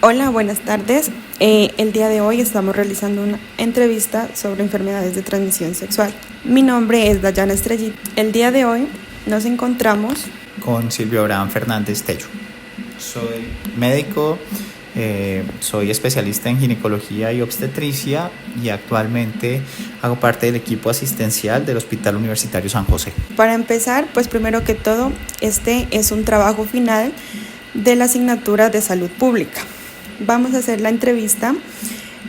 Hola, buenas tardes. El día de hoy estamos realizando una entrevista sobre enfermedades de transmisión sexual. Mi nombre es Dayana Estrellita. El día de hoy nos encontramos con Silvio Abraham Fernández Tello. Soy médico, soy especialista en ginecología y obstetricia y actualmente hago parte del equipo asistencial del Hospital Universitario San José. Para empezar, pues primero que todo, este es un trabajo final de la asignatura de salud pública. Vamos a hacer la entrevista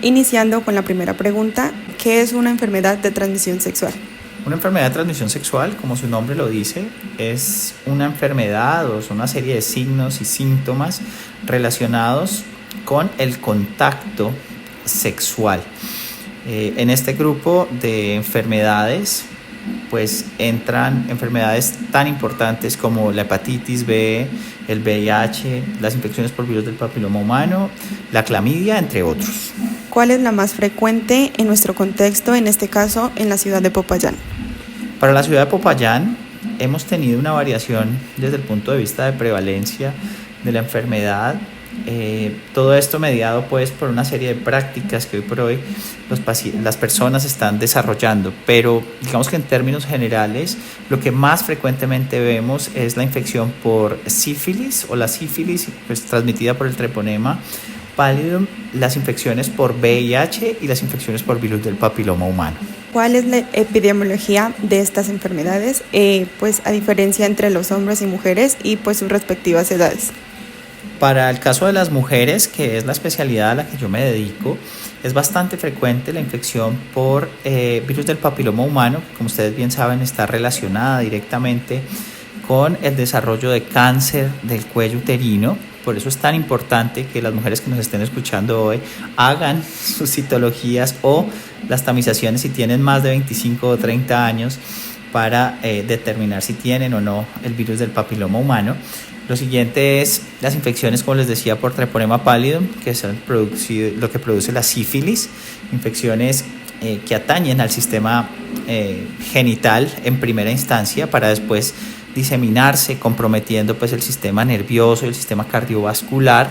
iniciando con la primera pregunta: ¿qué es una enfermedad de transmisión sexual? Una enfermedad de transmisión sexual, como su nombre lo dice, es una enfermedad o es una serie de signos y síntomas relacionados con el contacto sexual. En este grupo de enfermedades pues entran enfermedades tan importantes como la hepatitis B, el VIH, las infecciones por virus del papiloma humano, la clamidia, entre otros. ¿Cuál es la más frecuente en nuestro contexto, en este caso en la ciudad de Popayán? Para la ciudad de Popayán hemos tenido una variación desde el punto de vista de prevalencia de la enfermedad. Todo esto mediado pues por una serie de prácticas que hoy por hoy las personas están desarrollando, pero digamos que en términos generales lo que más frecuentemente vemos es la infección por sífilis o la sífilis pues transmitida por el treponema pallidum, las infecciones por VIH y las infecciones por virus del papiloma humano. ¿Cuál es la epidemiología de estas enfermedades, pues a diferencia entre los hombres y mujeres y pues sus respectivas edades? Para el caso de las mujeres, que es la especialidad a la que yo me dedico, es bastante frecuente la infección por virus del papiloma humano, que como ustedes bien saben está relacionada directamente con el desarrollo de cáncer del cuello uterino. Por eso es tan importante que las mujeres que nos estén escuchando hoy hagan sus citologías o las tamizaciones si tienen más de 25 o 30 años para determinar si tienen o no el virus del papiloma humano. Lo siguiente es las infecciones, como les decía, por treponema pallidum, que es lo que produce la sífilis, infecciones que atañen al sistema genital en primera instancia para después diseminarse, comprometiendo pues el sistema nervioso y el sistema cardiovascular.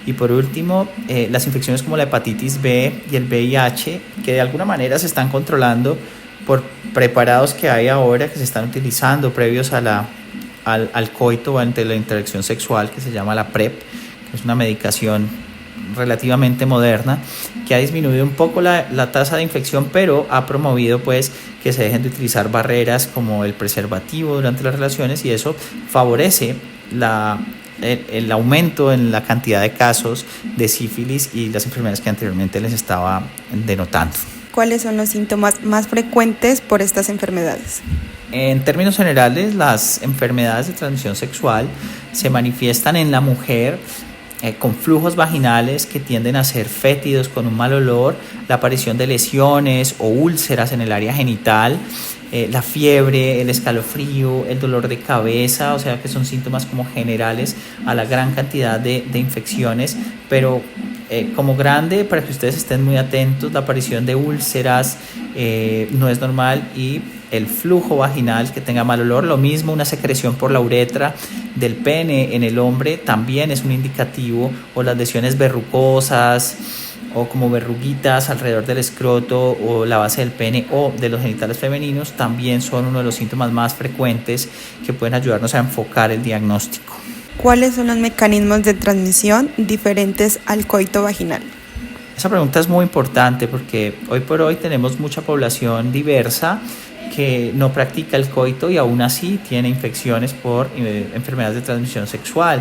Y por último, las infecciones como la hepatitis B y el VIH, que de alguna manera se están controlando por preparados que hay ahora que se están utilizando previos al coito o ante la interacción sexual, que se llama la PrEP, que es una medicación relativamente moderna que ha disminuido un poco la tasa de infección, pero ha promovido pues que se dejen de utilizar barreras como el preservativo durante las relaciones, y eso favorece el aumento en la cantidad de casos de sífilis y las enfermedades que anteriormente les estaba denotando. ¿Cuáles son los síntomas más frecuentes por estas enfermedades? En términos generales, las enfermedades de transmisión sexual se manifiestan en la mujer con flujos vaginales que tienden a ser fétidos con un mal olor, la aparición de lesiones o úlceras en el área genital, la fiebre, el escalofrío, el dolor de cabeza, o sea que son síntomas como generales a la gran cantidad de infecciones, pero como grande, para que ustedes estén muy atentos, la aparición de úlceras no es normal, y el flujo vaginal que tenga mal olor, lo mismo una secreción por la uretra del pene en el hombre también es un indicativo, o las lesiones verrucosas o como verruguitas alrededor del escroto o la base del pene o de los genitales femeninos también son uno de los síntomas más frecuentes que pueden ayudarnos a enfocar el diagnóstico. ¿Cuáles son los mecanismos de transmisión diferentes al coito vaginal? Esa pregunta es muy importante porque hoy por hoy tenemos mucha población diversa que no practica el coito y aún así tiene infecciones por enfermedades de transmisión sexual.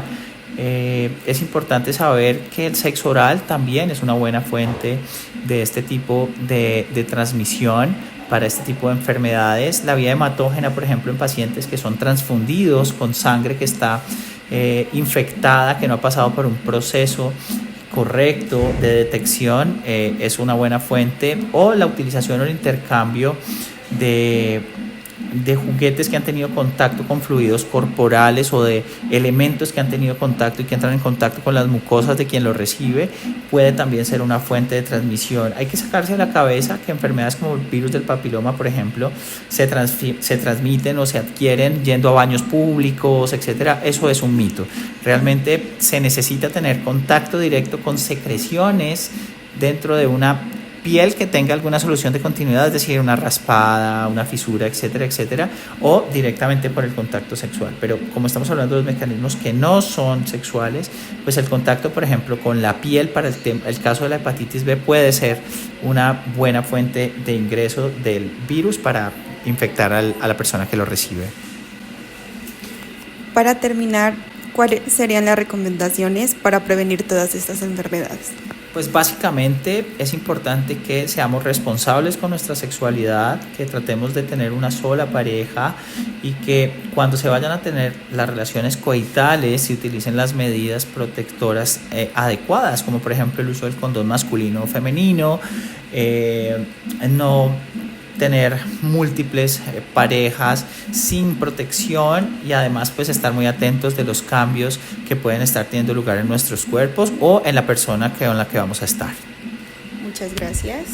Es importante saber que el sexo oral también es una buena fuente de este tipo de transmisión para este tipo de enfermedades. La vía hematógena, por ejemplo, en pacientes que son transfundidos con sangre que está infectada, que no ha pasado por un proceso correcto de detección, es una buena fuente, o la utilización o el intercambio de de juguetes que han tenido contacto con fluidos corporales o de elementos que han tenido contacto y que entran en contacto con las mucosas de quien lo recibe, puede también ser una fuente de transmisión. Hay que sacarse de la cabeza que enfermedades como el virus del papiloma, por ejemplo, se transmiten o se adquieren yendo a baños públicos, etcétera. Eso es un mito. Realmente se necesita tener contacto directo con secreciones dentro de una piel que tenga alguna solución de continuidad, es decir, una raspada, una fisura, etcétera, etcétera, o directamente por el contacto sexual. Pero como estamos hablando de los mecanismos que no son sexuales, pues el contacto, por ejemplo, con la piel para el caso de la hepatitis B puede ser una buena fuente de ingreso del virus para infectar a la persona que lo recibe. Para terminar, ¿cuáles serían las recomendaciones para prevenir todas estas enfermedades? Pues básicamente es importante que seamos responsables con nuestra sexualidad, que tratemos de tener una sola pareja y que cuando se vayan a tener las relaciones coitales se utilicen las medidas protectoras adecuadas, como por ejemplo el uso del condón masculino o femenino, no tener múltiples parejas sin protección y además pues estar muy atentos de los cambios que pueden estar teniendo lugar en nuestros cuerpos o en la persona con la que vamos a estar. Muchas gracias.